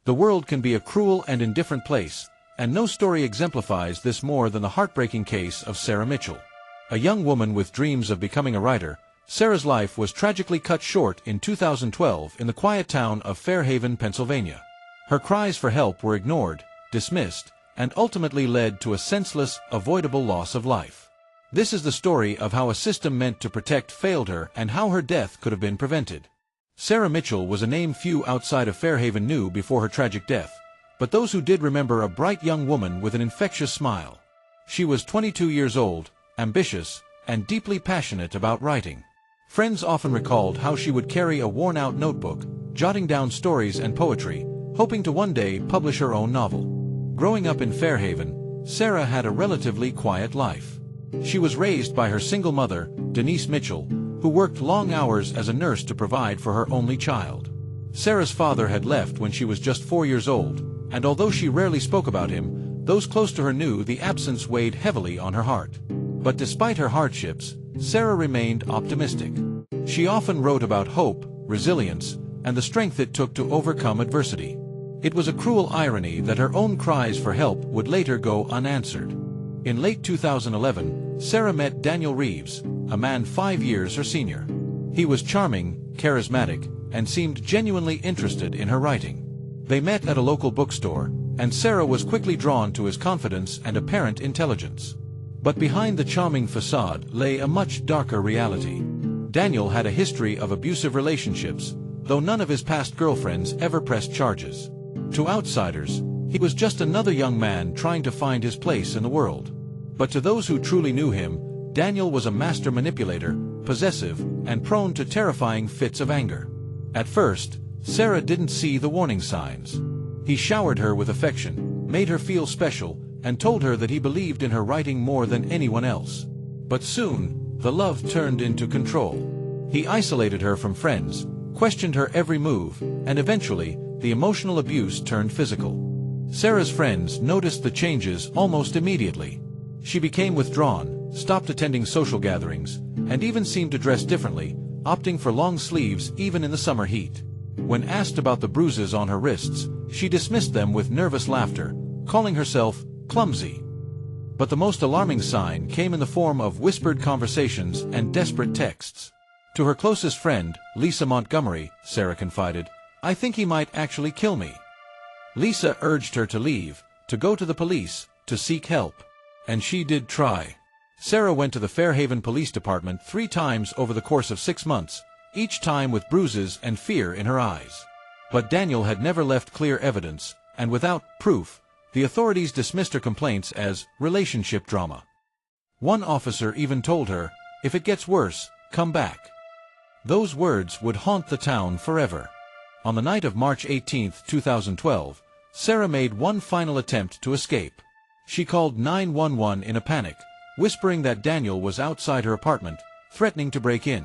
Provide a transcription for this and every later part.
The world can be a cruel and indifferent place, and no story exemplifies this more than the heartbreaking case of Sarah Mitchell. A young woman with dreams of becoming a writer, Sarah's life was tragically cut short in 2012 in the quiet town of Fairhaven, Pennsylvania. Her cries for help were ignored, dismissed, and ultimately led to a senseless, avoidable loss of life. This is the story of how a system meant to protect failed her and how her death could have been prevented. Sarah Mitchell was a name few outside of Fairhaven knew before her tragic death, but those who did remember a bright young woman with an infectious smile. She was 22 years old, ambitious, and deeply passionate about writing. Friends often recalled how she would carry a worn-out notebook, jotting down stories and poetry, hoping to one day publish her own novel. Growing up in Fairhaven, Sarah had a relatively quiet life. She was raised by her single mother, Denise Mitchell, who worked long hours as a nurse to provide for her only child. Sarah's father had left when she was just 4 years old, and although she rarely spoke about him, those close to her knew the absence weighed heavily on her heart. But despite her hardships, Sarah remained optimistic. She often wrote about hope, resilience, and the strength it took to overcome adversity. It was a cruel irony that her own cries for help would later go unanswered. In late 2011, Sarah met Daniel Reeves, a man 5 years her senior. He was charming, charismatic, and seemed genuinely interested in her writing. They met at a local bookstore, and Sarah was quickly drawn to his confidence and apparent intelligence. But behind the charming facade lay a much darker reality. Daniel had a history of abusive relationships, though none of his past girlfriends ever pressed charges. To outsiders, he was just another young man trying to find his place in the world. But to those who truly knew him, Daniel was a master manipulator, possessive, and prone to terrifying fits of anger. At first, Sarah didn't see the warning signs. He showered her with affection, made her feel special, and told her that he believed in her writing more than anyone else. But soon, the love turned into control. He isolated her from friends, questioned her every move, and eventually, the emotional abuse turned physical. Sarah's friends noticed the changes almost immediately. She became withdrawn, stopped attending social gatherings, and even seemed to dress differently, opting for long sleeves even in the summer heat. When asked about the bruises on her wrists, she dismissed them with nervous laughter, calling herself clumsy. But the most alarming sign came in the form of whispered conversations and desperate texts. To her closest friend, Lisa Montgomery, Sarah confided, "I think he might actually kill me." Lisa urged her to leave, to go to the police, to seek help. And she did try. Sarah went to the Fairhaven Police Department 3 times over the course of 6 months, each time with bruises and fear in her eyes. But Daniel had never left clear evidence, and without proof, the authorities dismissed her complaints as relationship drama. One officer even told her, "If it gets worse, come back." Those words would haunt the town forever. On the night of March 18, 2012, Sarah made one final attempt to escape. She called 911 in a panic, whispering that Daniel was outside her apartment, threatening to break in.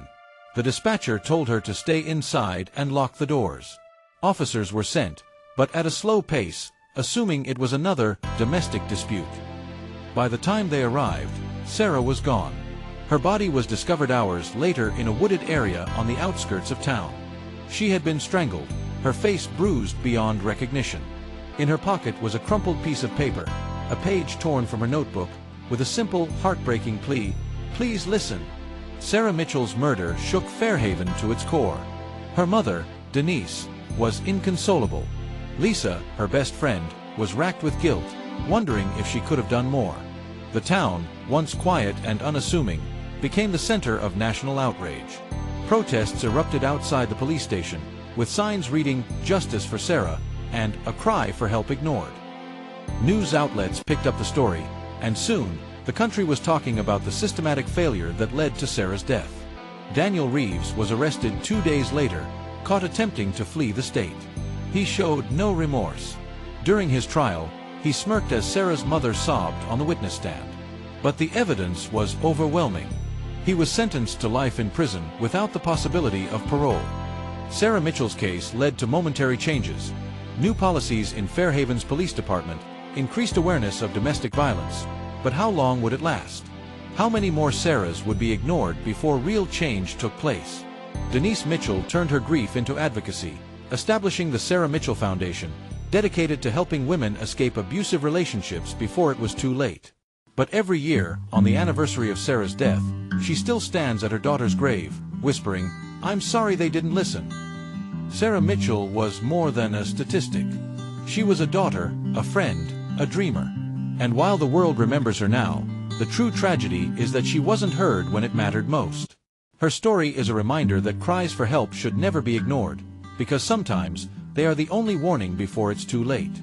The dispatcher told her to stay inside and lock the doors. Officers were sent, but at a slow pace, assuming it was another domestic dispute. By the time they arrived, Sarah was gone. Her body was discovered hours later in a wooded area on the outskirts of town. She had been strangled, her face bruised beyond recognition. In her pocket was a crumpled piece of paper, a page torn from her notebook, with a simple, heartbreaking plea, "Please listen." Sarah Mitchell's murder shook Fairhaven to its core. Her mother, Denise, was inconsolable. Lisa, her best friend, was racked with guilt, wondering if she could have done more. The town, once quiet and unassuming, became the center of national outrage. Protests erupted outside the police station, with signs reading "Justice for Sarah" and "A cry for help ignored." News outlets picked up the story, and soon, the country was talking about the systematic failure that led to Sarah's death. Daniel Reeves was arrested 2 days later, caught attempting to flee the state. He showed no remorse. During his trial, he smirked as Sarah's mother sobbed on the witness stand. But the evidence was overwhelming. He was sentenced to life in prison without the possibility of parole. Sarah Mitchell's case led to momentary changes. New policies in Fairhaven's police department, increased awareness of domestic violence. But how long would it last? How many more Sarahs would be ignored before real change took place? Denise Mitchell turned her grief into advocacy, establishing the Sarah Mitchell Foundation, dedicated to helping women escape abusive relationships before it was too late. But every year, on the anniversary of Sarah's death, she still stands at her daughter's grave, whispering, "I'm sorry they didn't listen." Sarah Mitchell was more than a statistic. She was a daughter, a friend, a dreamer. And while the world remembers her now, the true tragedy is that she wasn't heard when it mattered most. Her story is a reminder that cries for help should never be ignored, because sometimes they are the only warning before it's too late.